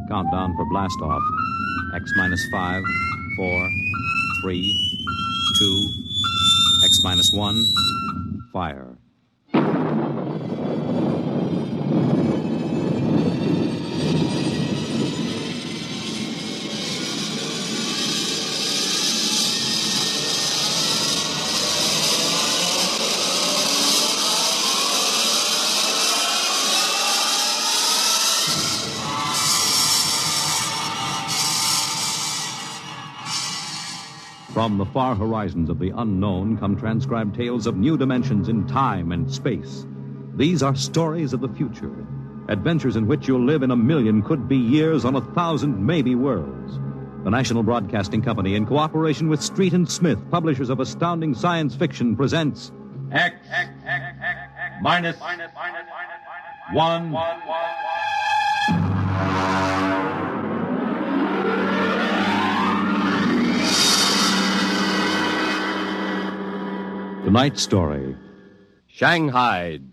Countdown for blast off. X minus 5, 4, 3, 2, X minus 1. Fire. From the far horizons of the unknown come transcribed tales of new dimensions in time and space. These are stories of the future, adventures in which you'll live in a million could-be years on 1,000 maybe worlds. The National Broadcasting Company, in cooperation with Street and Smith, publishers of astounding science fiction, presents X minus 1. Tonight's story, Shanghaied.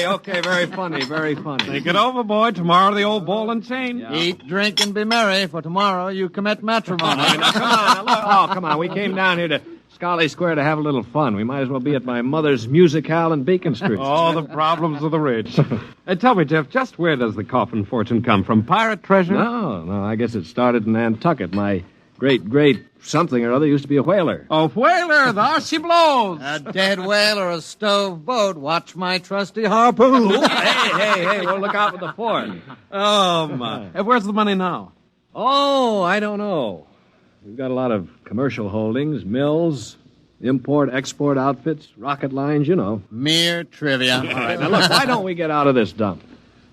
Okay, very funny. Take it over, boy. Tomorrow the old ball and chain. Yeah. Eat, drink, and be merry, for tomorrow you commit matrimony. Come on. We came down here to Scarlet Square to have a little fun. We might as well be at my mother's musicale in Beacon Street. Oh, the problems of the rich. Tell me, Jeff, just where does the coffin fortune come from? Pirate treasure? No, I guess it started in Nantucket. My great something or other used to be a whaler. A whaler? There she blows. A dead whale or a stove boat. Watch my trusty harpoon. Hey, we'll look out for the fort. Oh, my. Hey, where's the money now? Oh, I don't know. We've got a lot of commercial holdings, mills, import-export outfits, rocket lines, you know. Mere trivia. All right, now look, why don't we get out of this dump?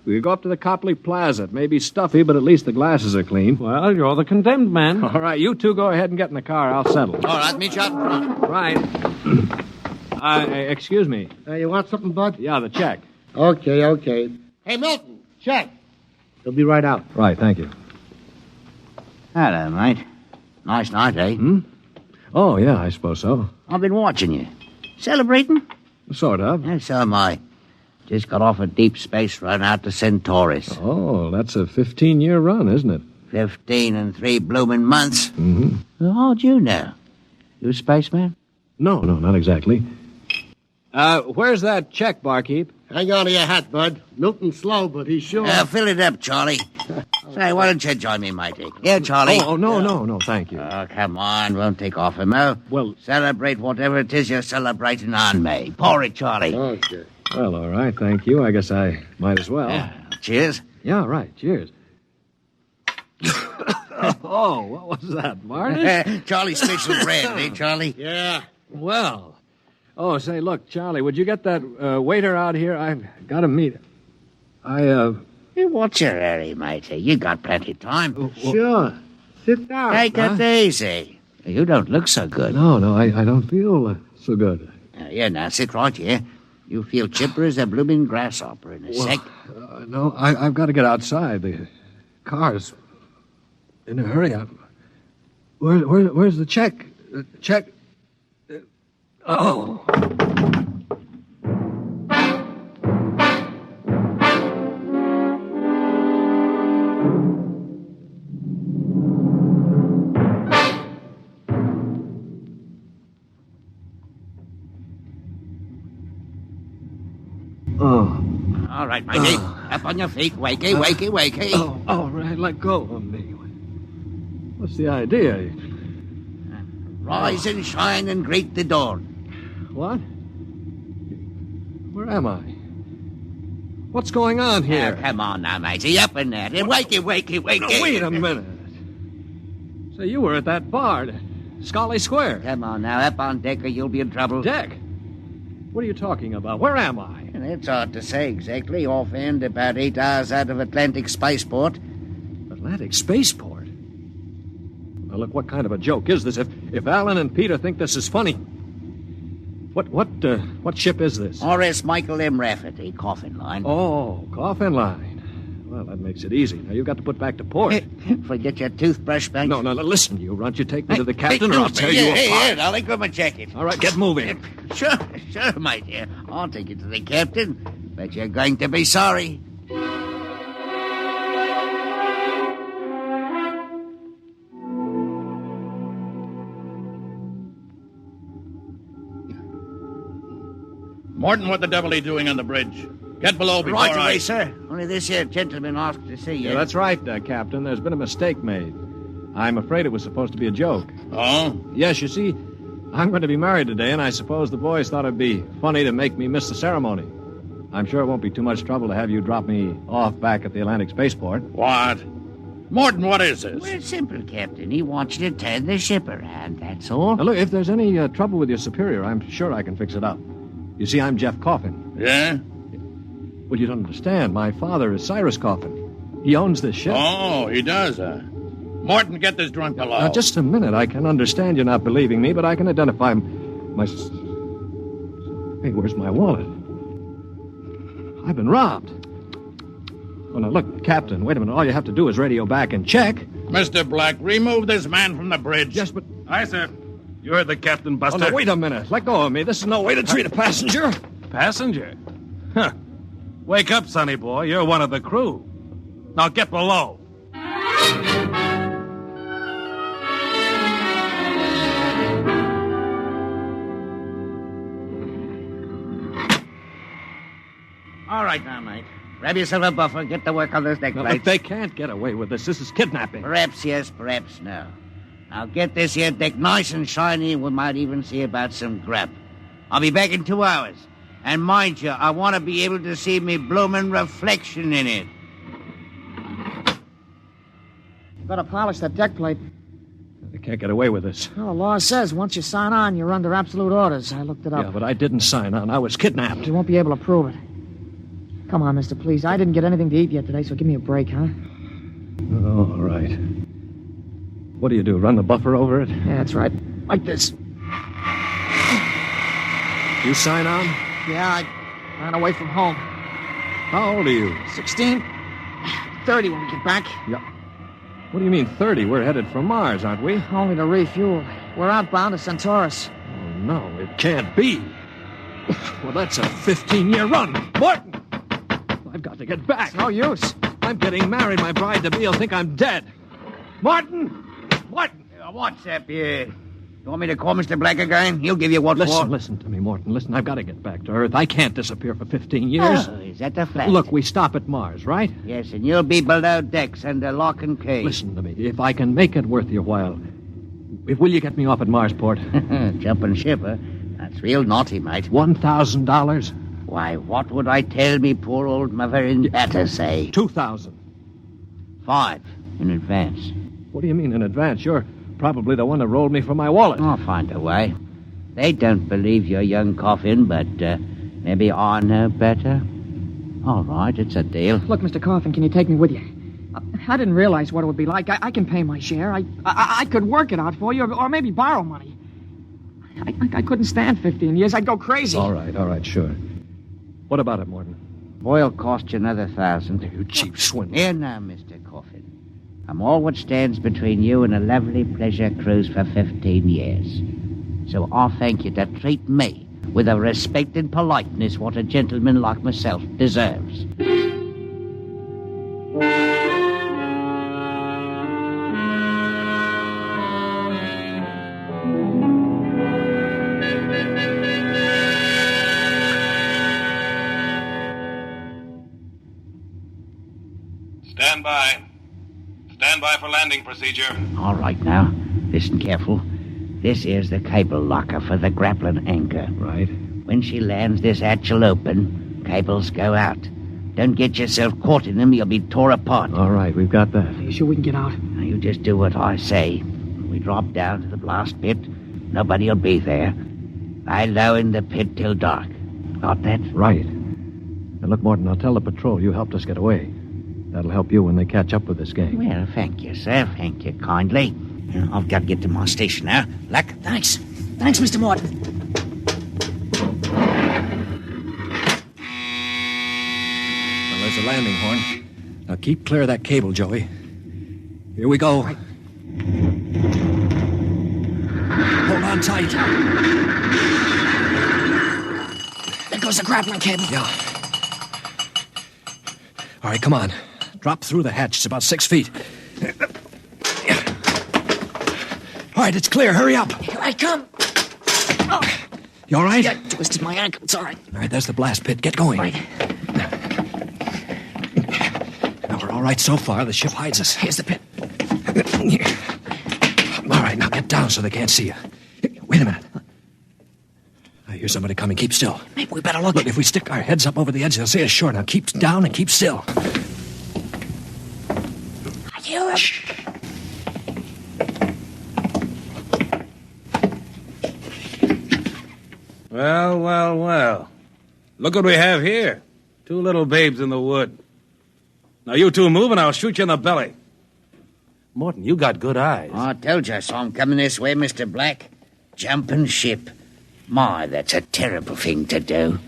We go up to the Copley Plaza. It may be stuffy, but at least the glasses are clean. Well, you're the condemned man. All right, you two go ahead and get in the car. I'll settle. All right, meet you out in front. Right. Excuse me. You want something, Bud? Yeah, the check. Okay. Hey, Milton, check. He'll be right out. Right, thank you. Hello, mate. Nice night, eh? Oh, yeah, I suppose so. I've been watching you. Celebrating? Sort of. Yeah, so am I. Just got off a deep space run out to Centaurus. Oh, that's a 15-year run, isn't it? 15 and 3 blooming months. Mm-hmm. Well, how'd you know? You a spaceman? No, not exactly. Where's that check, barkeep? Hang on to your hat, Bud. Milton's slow, but he's sure. Fill it up, Charlie. Say, why don't you join me, matey? Here, Charlie. Oh, no, thank you. Oh, come on. Won't take off him, oh? Well... Celebrate whatever it is you're celebrating on me. Pour it, Charlie. Okay. Well, all right, thank you. I guess I might as well. Cheers. Yeah, right, cheers. Oh, what was that, varnish? Charlie's special bread, eh, Charlie? Yeah. Well... Oh, say, look, Charlie, would you get that waiter out here? I've got to meet him. Hey, what's your hurry, matey? You got plenty of time. Sure. Sit down. Take it easy. You don't look so good. No, I don't feel so good. Here, now, sit right here. You feel chipper as a blooming grasshopper in a sec. No, I've got to get outside. The car's in a hurry. Where's the check? Check... Oh. All right, matey. Up on your feet. Wakey. Oh, all right, let go of me. What's the idea? Rise and shine and greet the dawn. What? Where am I? What's going on here? Come on now, matey. Up in there. Wakey. No, wait a minute. So you were at that bar, Scarlet Square. Come on now. Up on deck or you'll be in trouble. Deck? What are you talking about? Where am I? It's hard to say exactly. Offhand, about 8 hours out of Atlantic Spaceport. Atlantic Spaceport? Now, look, what kind of a joke is this? If Alan and Peter think this is funny... What ship is this? R.S. Michael M. Rafferty, coffin line. Oh, coffin line. Well, that makes it easy. Now, you've got to put back to port. Forget your toothbrush, Banks. No, listen, you runt. You take me to the captain, or I'll tear you apart. Here, I'll grab my jacket. All right, get moving. Sure, mate. Here, I'll take you to the captain. but you're going to be sorry. Morton, what the devil are you doing on the bridge? Get below before Right I... away, sir. Only this here gentleman asked to see you. Yeah, that's right, Captain. There's been a mistake made. I'm afraid it was supposed to be a joke. Oh? Yes, you see, I'm going to be married today, and I suppose the boys thought it'd be funny to make me miss the ceremony. I'm sure it won't be too much trouble to have you drop me off back at the Atlantic Spaceport. What? Morton, what is this? Well, it's simple, Captain. He wants you to turn the ship around, that's all. Now, look, if there's any trouble with your superior, I'm sure I can fix it up. You see, I'm Jeff Coffin. Yeah? Well, you don't understand. My father is Cyrus Coffin. He owns this ship. Oh, he does, huh? Morton, get this drunk below. Now, just a minute. I can understand you not believing me, but I can identify my... Hey, where's my wallet? I've been robbed. Oh, now, look, Captain, wait a minute. All you have to do is radio back and check. Mr. Black, remove this man from the bridge. Yes, but... Aye, sir. You heard the captain, Oh, Buster. no, wait a minute. Let go of me. This is no way to treat a passenger. Passenger? Huh. Wake up, sonny boy. You're one of the crew. Now get below. All right now, mate. Grab yourself a buffer and get to work on those deck Now, plates. look, they can't get away with this. This is kidnapping. Perhaps yes, perhaps no. Now get this here deck nice and shiny, and we might even see about some grub. I'll be back in 2 hours. And mind you, I want to be able to see me bloomin' reflection in it. You better polish that deck plate. They can't get away with this. Well, the law says once you sign on, you're under absolute orders. I looked it up. Yeah, but I didn't sign on. I was kidnapped. You won't be able to prove it. Come on, mister, please. I didn't get anything to eat yet today, so give me a break, huh? Oh, all right. What do you do, run the buffer over it? Yeah, that's right. Like this. You sign on? Yeah, I ran away from home. How old are you? 16? 30 when we get back. Yeah. What do you mean 30? We're headed for Mars, aren't we? Only to refuel. We're outbound to Centaurus. Oh, no, it can't be. Well, that's a 15-year run. Morton! I've got to get back. It's no use. I'm getting married. My bride-to-be will think I'm dead. Martin! Martin! What's up here? You want me to call Mr. Black again? He'll give you what for. Listen to me, Morton. Listen, I've got to get back to Earth. I can't disappear for 15 years. Oh, is that the flat? Look, we stop at Mars, right? Yes, and you'll be below decks under lock and key. Listen to me. If I can make it worth your while, will you get me off at Marsport? Jumping ship, huh? That's real naughty, mate. $1,000? Why, what would I tell me poor old mother in better say? $2,000. 5 in advance. What do you mean in advance? You're probably the one that rolled me for my wallet. I'll find a way. They don't believe your young Coffin, but maybe I know better. All right, it's a deal. Look, Mr. Coffin, can you take me with you? I didn't realize what it would be like. I can pay my share. I could work it out for you, or maybe borrow money. I couldn't stand 15 years. I'd go crazy. All right, sure. What about it, Morton? Oil cost you another 1,000. You cheap swindler. Here now, Mr. Coffin. I'm all what stands between you and a lovely pleasure cruise for 15 years. So I'll thank you to treat me with the respect and politeness what a gentleman like myself deserves. Stand by. Stand by for landing procedure. All right now, listen careful. This is the cable locker for the grappling anchor. Right. When she lands, this hatch'll open. Cables go out. Don't get yourself caught in them, you'll be tore apart. All right, we've got that. You sure we can get out? Now, you just do what I say. When we drop down to the blast pit, nobody'll be there. Lie low in the pit till dark. Got that? Right. Now, look, Morton, I'll tell the patrol you helped us get away. That'll help you when they catch up with this gang. Well, thank you, sir. Thank you kindly. I've got to get to my station now. Luck. Thanks. Thanks, Mr. Morton. Well, there's a landing horn. Now keep clear of that cable, Joey. Here we go. Right. Hold on tight. There goes the grappling cable. Yeah. All right, come on. Drop through the hatch. It's about 6 feet. All right, it's clear. Hurry up. Here I come. You all right? Yeah, twisted my ankle. It's all right. All right, there's the blast pit. Get going. Right. Now, we're all right so far. The ship hides us. Here's the pit. All right, now get down so they can't see you. Wait a minute. I hear somebody coming. Keep still. Maybe we better look. Look, if we stick our heads up over the edge, they'll see us sure. Now keep down and keep still. I hear him. Well. Look what we have here. 2 little babes in the wood. Now you two move and I'll shoot you in the belly. Morton, you got good eyes. Oh, I told you I saw him coming this way, Mr. Black. Jumping ship. My, that's a terrible thing to do.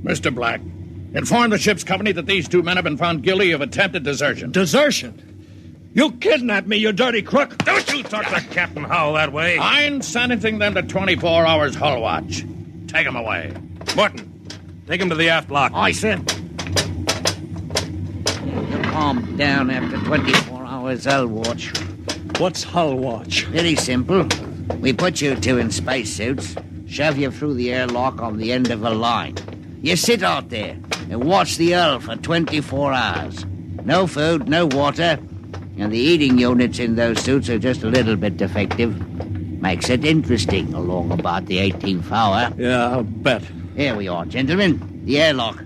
Mr. Black, inform the ship's company that these 2 men have been found guilty of attempted desertion. Desertion? You kidnapped me, you dirty crook. Don't you talk to Captain Howell that way. I'm sentencing them to 24 hours hull watch. Take them away. Morton, take him to the aft lock. I said. You calm down after 24 hours hull watch. What's hull watch? Very simple. We put you 2 in spacesuits, shove you through the airlock on the end of a line. You sit out there and watch the hull for 24 hours. No food, no water, and the eating units in those suits are just a little bit defective. Makes it interesting along about the 18th hour. Yeah, I'll bet. Here we are, gentlemen. The airlock.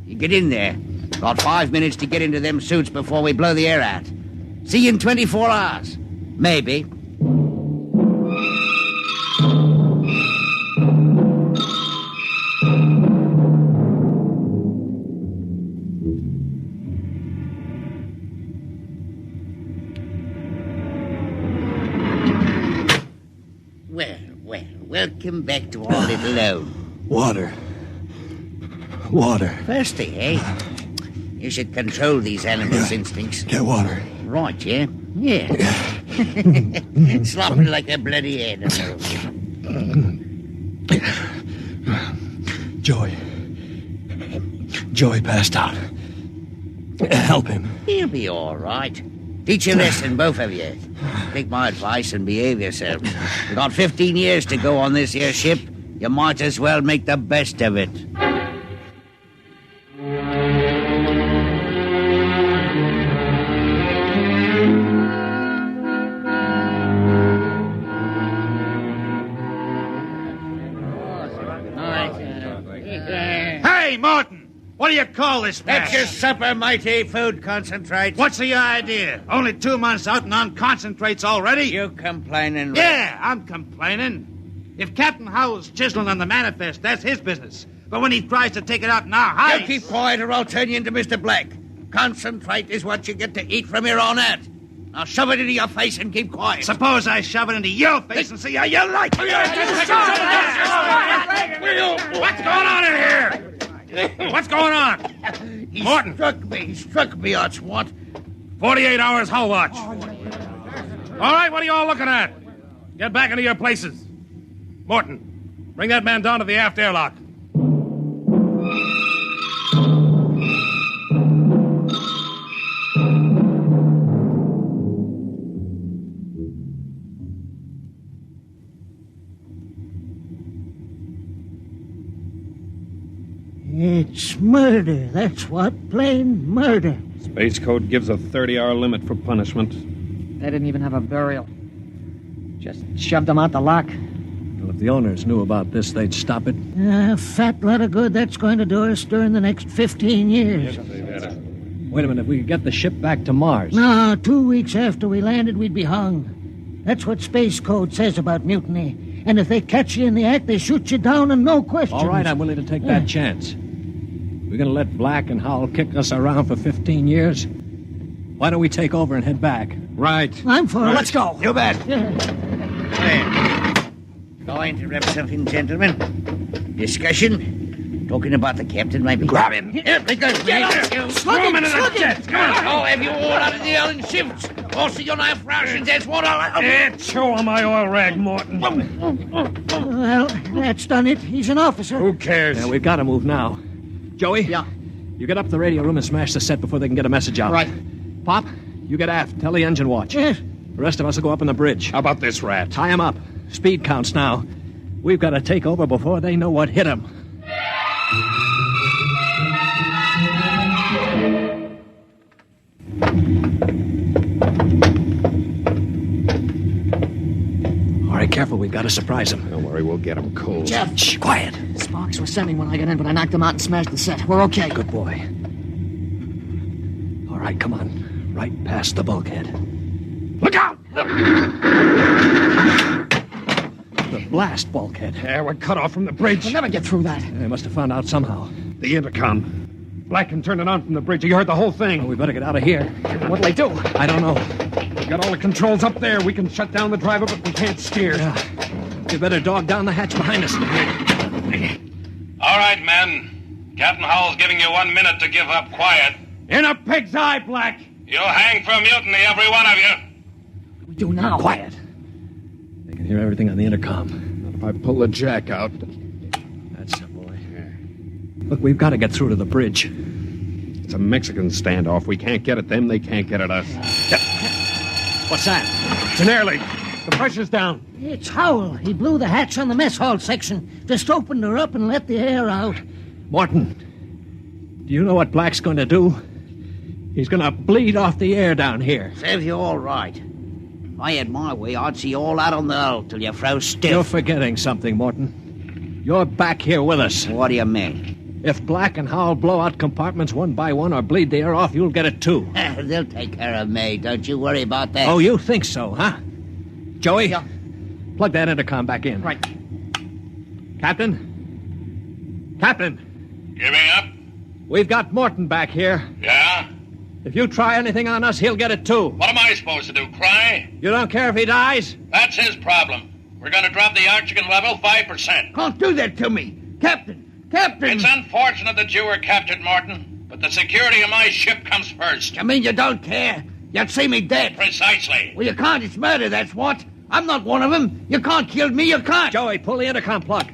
You get in there. Got 5 minutes to get into them suits before we blow the air out. See you in 24 hours. Maybe. Well, welcome back to our little home. Water. Thirsty, eh? You should control these animals' instincts. Get water. Right, yeah? Yeah. Slopping like a bloody animal. Joey passed out. Help him. He'll be all right. Teach a lesson, both of you. Take my advice and behave yourselves. You've got 15 years to go on this here ship. You might as well make the best of it. Hey, Martin! What do you call this That's your supper, mighty food concentrate. What's the idea? Only 2 months out and on concentrates already? You complaining? Yeah, I'm complaining. If Captain Howell's chiseling on the manifest, that's his business. But when he tries to take it out in our hides... You keep quiet or I'll turn you into Mr. Black. Concentrate is what you get to eat from here on out. Now shove it into your face and keep quiet. Suppose I shove it into your face and see how you like it. What's going on in here? What's going on? Morton. He struck me, I swat. 48 hours hull watch. All right, what are you all looking at? Get back into your places. Morton, bring that man down to the aft airlock. It's murder, that's what. Plain murder. Space Code gives a 30-hour limit for punishment. They didn't even have a burial. Just shoved them out the lock. Well, if the owners knew about this, they'd stop it. A fat lot of good that's going to do us during the next 15 years. Wait a minute, if we could get the ship back to Mars. No, 2 weeks after we landed, we'd be hung. That's what Space Code says about mutiny. And if they catch you in the act, they shoot you down and no questions. All right, I'm willing to take that chance. We're going to let Black and Howell kick us around for 15 years? Why don't we take over and head back? Right. I'm for it. Let's go. You bet. Yeah. Going to interrupt something, gentlemen? Discussion? Talking about the captain, maybe. Grab him. Here, he goes. Get him. Throw him into the jet. Come on. Oh, have you all out of the Ellen shifts? Also, you're not Frauchen, that's what I... Show him my oil rag, Morton. Well, that's done it. He's an officer. Who cares? Yeah, we've got to move now. Joey? Yeah. You get up to the radio room and smash the set before they can get a message out. Right. Pop, you get aft. Tell the engine watch. Yes. The rest of us will go up on the bridge. How about this rat? Tie him up. Speed counts now. We've got to take over before they know what hit him. All right, careful. We've got to surprise him. Don't worry, we'll get him cold. Jeff. Shh, quiet. Sparks was sending when I got in, but I knocked him out and smashed the set. We're okay. Good boy. All right, come on. Right past the bulkhead. Look out! The blast bulkhead. Yeah, we're cut off from the bridge. We'll never get through that. They must have found out somehow. The intercom. Black can turn it on from the bridge. You heard the whole thing. Well, we better get out of here. What'll they do? I don't know. We got all the controls up there. We can shut down the driver, but we can't steer. Yeah. You better dog down the hatch behind us. All right, men. Captain Howell's giving you 1 minute to give up quiet. In a pig's eye, Black. You'll hang for mutiny, every one of you. What do we do now? Quiet. They can hear everything on the intercom. Not if I pull the jack out. That's the boy. Look, we've got to get through to the bridge. It's a Mexican standoff. We can't get at them. They can't get at us. What's that? It's an air leak. The pressure's down. It's Howell. He blew the hatch on the mess hall section. Just opened her up and let the air out. Morton, do you know what Black's going to do? He's going to bleed off the air down here. Serves you all right. If I had my way, I'd see you all out on the hull till you froze stiff. You're forgetting something, Morton. You're back here with us. What do you mean? If Black and Howell blow out compartments one by one or bleed the air off, you'll get it too. They'll take care of me. Don't you worry about that. Oh, you think so, huh? Joey? Yeah. Plug that intercom back in. Right. Captain? Captain, Giving up? we've got Morton back here. Yeah? If you try anything on us, he'll get it too. What am I supposed to do, cry? You don't care if he dies? That's his problem. We're going to drop the oxygen level 5%. Don't do that to me. Captain! Captain! It's unfortunate that you were captured, Morton, but the security of my ship comes first. You mean you don't care? You'd see me dead. Precisely. Well, you can't. It's murder, that's what. I'm not one of them. You can't kill me. You can't. Joey, pull the intercom plug.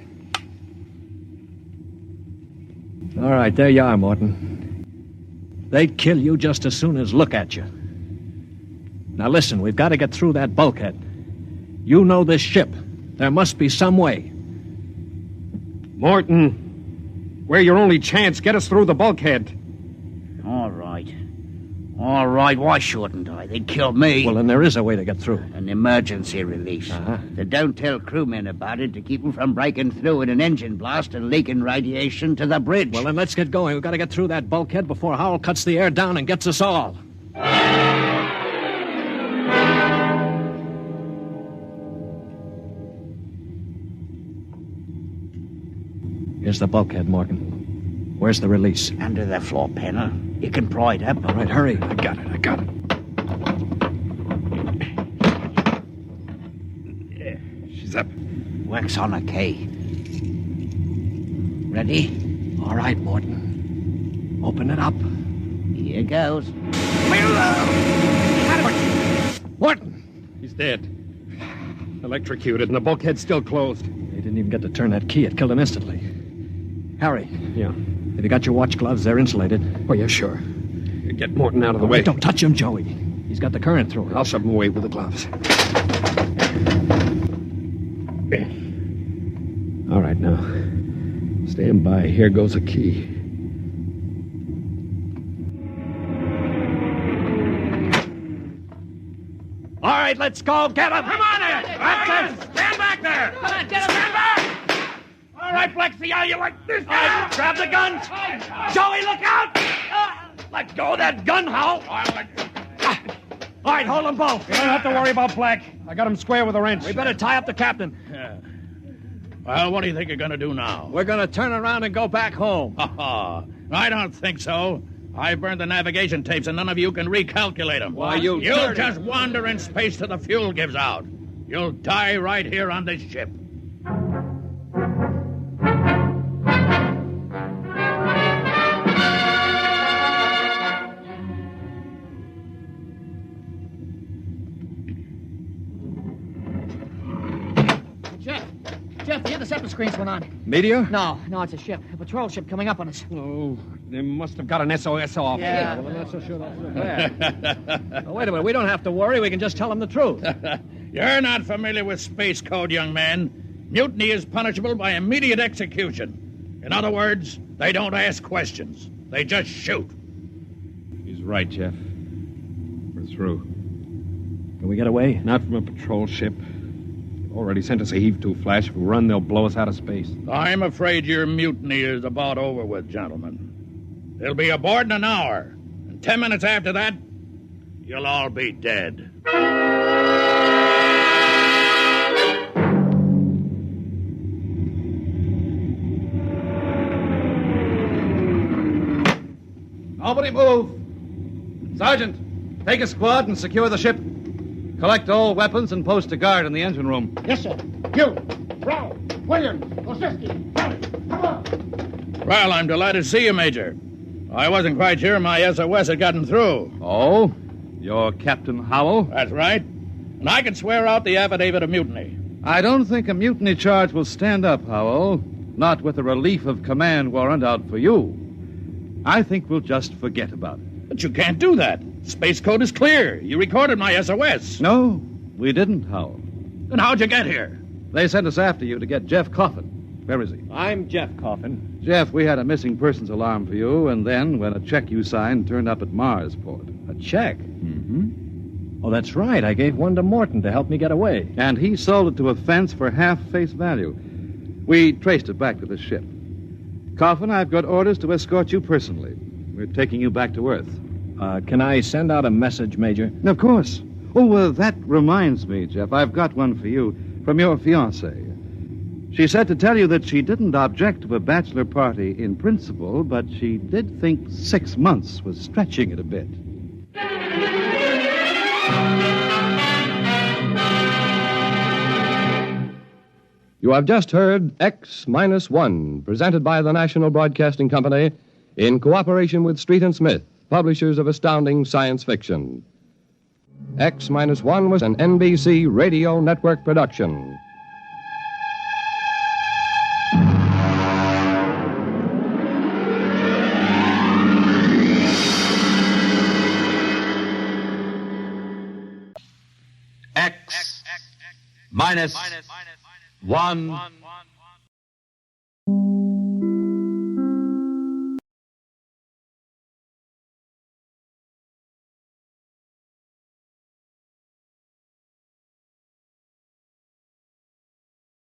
All right, there you are, Morton. They'd kill you just as soon as look at you. Now listen, we've got to get through that bulkhead. You know this ship. There must be some way. Morton, we're your only chance. Get us through the bulkhead. All right. All right, why shouldn't I? They'd kill me. Well, then there is a way to get through. An emergency release. Uh-huh. They don't tell crewmen about it to keep them from breaking through in an engine blast and leaking radiation to the bridge. Well, then let's get going. We've got to get through that bulkhead before Howell cuts the air down and gets us all. Here's the bulkhead, Morgan. Where's the release? Under the floor panel. You can pry it up. All right, hurry. I got it. Yeah, she's up. Works on a key. Ready? All right, Morton. Open it up. Here goes. Morton! He's dead. Electrocuted, and the bulkhead's still closed. They didn't even get to turn that key. It killed him instantly. Harry, Yeah. have you got your watch gloves? They're insulated. Oh, yeah, sure. Get Morton out of the way. Don't touch him, Joey. He's got the current through him. I'll shove him away with the gloves. All right, now. Stand by. Here goes a key. All right, let's go. Get him. Come on there! That's it! Stand back there! Come on, get him! Stand back! All right, Black, see how you like this? All right, grab the guns. Joey, look out! Let go of that gun, Hal. All right, hold them both. You don't have to worry about Black. I got him square with a wrench. We better tie up the captain. Well, what do you think you're going to do now? We're going to turn around and go back home. I don't think so. I burned the navigation tapes, and none of you can recalculate them. Why, you You'll dirty- just wander in space till the fuel gives out. You'll die right here on this ship. the setting screens went on. Meteor? No, it's a ship. A patrol ship coming up on us. Oh, they must have got an SOS off. Yeah. Well, I'm not so sure that's so bad. Wait a minute. We don't have to worry. We can just tell them the truth. You're not familiar with space code, young man. Mutiny is punishable by immediate execution. In other words, they don't ask questions. They just shoot. He's right, Jeff. We're through. Can we get away? Not from a patrol ship. They've already sent us a heave-to flash. If we run, they'll blow us out of space. I'm afraid your mutiny is about over with, gentlemen. They'll be aboard in an hour. And 10 minutes after that, you'll all be dead. Nobody move. Sergeant, take a squad and secure the ship. Collect all weapons and post a guard in the engine room. Yes, sir. You, Brown, Williams, Osinski, Kelly, come on. Well, I'm delighted to see you, Major. I wasn't quite sure my SOS had gotten through. Oh? You're Captain Howell? That's right. And I can swear out the affidavit of mutiny. I don't think a mutiny charge will stand up, Howell. Not with a relief of command warrant out for you. I think we'll just forget about it. But you can't do that. Space code is clear. You recorded my SOS. No, we didn't, Howell. Then how'd you get here? They sent us after you to get Jeff Coffin. Where is he? I'm Jeff Coffin. Jeff, we had a missing persons alarm for you, and then when a check you signed turned up at Marsport. A check? Mm-hmm. Oh, that's right. I gave one to Morton to help me get away. And he sold it to a fence for half face value. We traced it back to the ship. Coffin, I've got orders to escort you personally. We're taking you back to Earth. Can I send out a message, Major? Of course. Oh, that reminds me, Jeff. I've got one for you from your fiancée. She said to tell you that she didn't object to a bachelor party in principle, but she did think 6 months was stretching it a bit. You have just heard X-1, presented by the National Broadcasting Company in cooperation with Street and Smith, publishers of astounding science fiction. X-1 was an NBC Radio Network production. X minus 1